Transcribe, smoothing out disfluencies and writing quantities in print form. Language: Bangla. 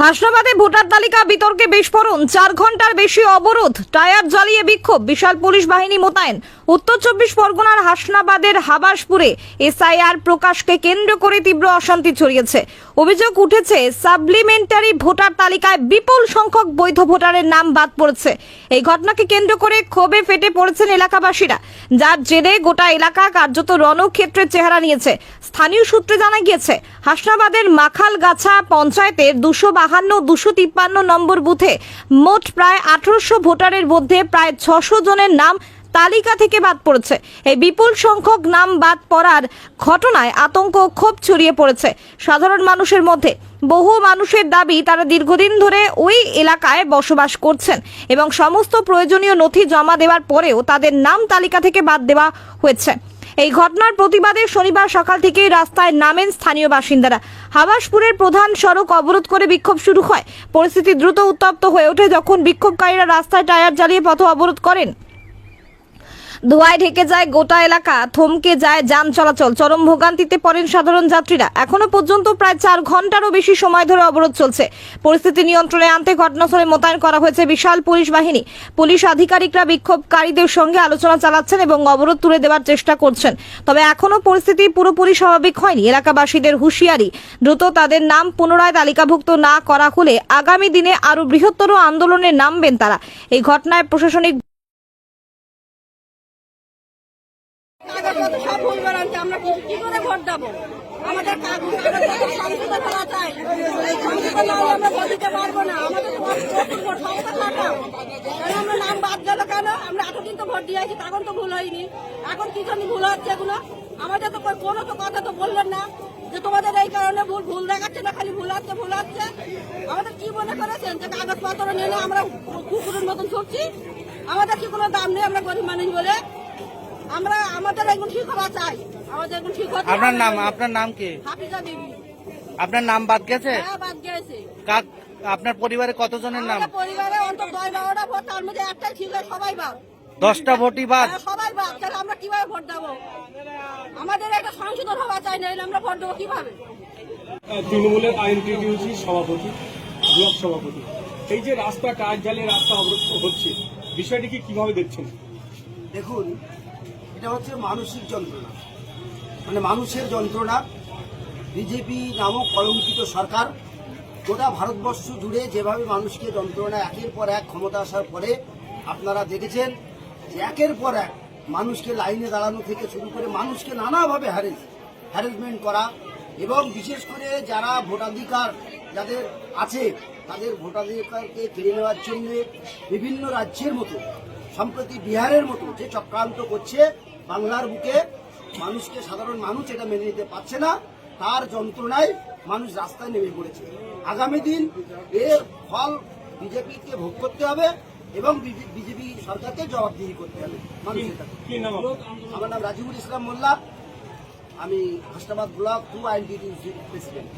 হাসনাবাদে ভোটার তালিকা বিতর্কে বিস্ফোরণ, 4 ঘন্টার বেশি অবরোধ, টায়ার জ্বালিয়ে বিক্ষোভ, বিশাল পুলিশ বাহিনী মোতায়েন। উত্তর 24 পরগনার হাসনাবাদের হাবাসপুরে এসআইআর প্রকাশকে কেন্দ্র করে তীব্র অশান্তি ছড়িয়েছে। অভিযোগ উঠেছে সাপ্লিমেন্টারি ভোটার তালিকায় বিপুল সংখ্যক বৈধ ভোটারের নাম বাদ পড়েছে। এই ঘটনাকে কেন্দ্র করে ক্ষোভে ফেটে পড়েছেন এলাকাবাসীরা, যার জেরে গোটা এলাকা কার্যত রণক্ষেত্রের চেহারা নিয়েছে। স্থানীয় সূত্রে জানা গিয়েছে, হাসনাবাদের মাখালগাছা পঞ্চায়েতের 252-253 নম্বর বুথে মোট প্রায় 1800 ভোটারের মধ্যে প্রায় 600 জনের নাম তালিকা থেকে বাদ পড়েছে। এই বিপুল সংখ্যক নাম বাদ পড়ার ঘটনায় আতঙ্ক ও ক্ষোভ ছড়িয়ে পড়েছে সাধারণ মানুষের মধ্যে। বহু মানুষের দাবি, তারা দীর্ঘদিন ধরে ওই এলাকায় বসবাস করছেন এবং সমস্ত প্রয়োজনীয় নথি জমা দেওয়ার পরেও তাদের নাম তালিকা থেকে বাদ দেওয়া হয়েছে। এই ঘটনার প্রতিবাদে শনিবার সকাল থেকেই রাস্তায় নামেন স্থানীয় বাসিন্দারা। হাবাসপুরের প্রধান সড়ক অবরোধ করে বিক্ষোভ শুরু হয়। পরিস্থিতি দ্রুত উত্তপ্ত হয়ে ওঠে যখন বিক্ষোভকারীরা রাস্তায় টায়ার জ্বালিয়ে পথ অবরোধ করেন। ধোঁয়ায় ঢেকে যায় গোটা এলাকা, থমকে যায় যান চলাচল, চরম ভোগান্তিতে পড়েন সাধারণ যাত্রীরা। এখনো পর্যন্ত প্রায় 4 ঘন্টারও বেশি সময় ধরে অবরোধ চলছে। পরিস্থিতি নিয়ন্ত্রণে আনতে ঘটনাস্থলে মোতায়েন করা হয়েছে বিশাল পুলিশ বাহিনী। পুলিশ আধিকারিকরা বিক্ষোভকারীদের সঙ্গে আলোচনা চালাচ্ছেন এবং অবরোধ তুলে দেওয়ার চেষ্টা করছেন। তবে এখনো পরিস্থিতি পুরোপুরি স্বাভাবিক হয়নি। এলাকাবাসীদের হুঁশিয়ারি, দ্রুত তাদের নাম পুনরায় তালিকাভুক্ত না করা হলে আগামী দিনে আরো বৃহত্তর আন্দোলনে নামবেন তারা। এই ঘটনায় প্রশাসনিক সব ভুল বানাচ্ছে, আমরা কি করে ভোট দেবো? আমাদের সংসদে করা চাই, সংসদে না হলে আমরা ভোট দিতে পারবো না। আমাদের ভোট ক্ষমতা থাকা কেন আমরা নাম বাদ গেল কেন? আমরা এতদিন তো ভোট দিয়েছি, তখন তো ভুল হয়নি, এখন কি জন্য ভুল হচ্ছে এগুলো? আমাদের তো কোনো তো কথা তো বললেন না যে তোমাদের এই কারণে ভুল দেখাচ্ছে না, খালি ভুল হচ্ছে। আমাদের কি মনে করেছেন যে কাগজপত্র নিয়ে আমরা কুকুরের মতন ছুটছি? আমাদের কি কোনো দাম নেই? আমরা গরিব মানুষ বলে আমাদের এখন ঠিক হওয়া চাই। আমাদের এখন ঠিক হচ্ছে। আপনার নাম কি? হাফিজা বিবি। আপনার নাম বাদ গেছে? হ্যাঁ, বাদ গেছে। আপনার পরিবারে কতজনের নাম? পরিবারে অন্তত 10-12টা ভোট, তার মধ্যে একটাই ছিল, সবাই বাদ। 10টা ভোটই বাদ? সবাই বাদ। তাহলে আমরা কিভাবে ভোট দেবো? আমাদের একটা সংশোধন হওয়া চাই, না আমরা ভোট দেবো কিভাবে? তৃণমূলের আইনটিটিউসি সভাপতি, ব্লক সভাপতি, এই যে রাস্তা টায়ার জ্বালিয়ে রাস্তা অবরোধ হচ্ছে, বিষয়টিকে কিভাবে দেখছেন? দেখুন, এটা হচ্ছে মানসিক যন্ত্রণা, মানে মানুষের যন্ত্রণা। বিজেপি নামক কলঙ্কিত সরকার গোটা ভারতবর্ষ জুড়ে যেভাবে মানুষকে যন্ত্রণা একের পর এক ক্ষমতা আসার পরে আপনারা দেখেছেন যে একের পর এক মানুষকে লাইনে দাঁড়ানো থেকে শুরু করে মানুষকে নানাভাবে হ্যারাসমেন্ট করা, এবং বিশেষ করে যারা ভোটাধিকার যাদের আছে তাদের ভোটাধিকারকে কেড়ে নেওয়ার জন্য বিভিন্ন রাজ্যের মতো, সম্প্রতি বিহারের মতো যে চক্রান্ত করছে, বাংলার বুকে মানুষকে, সাধারণ মানুষ এটা মেনে নিতে পারছে না। তার যন্ত্রণায় মানুষ রাস্তায় নেমে পড়েছে। আগামী দিন এর ফল বিজেপিকে ভোগ করতে হবে এবং বিজেপি সরকারকে জবাবদিহি করতে হবে মানুষের কাছে। আমার নাম রাজিবুল ইসলাম মোল্লা, আমি হাসনাবাদ ব্লক 2 আইনটিটিউসির প্রেসিডেন্ট।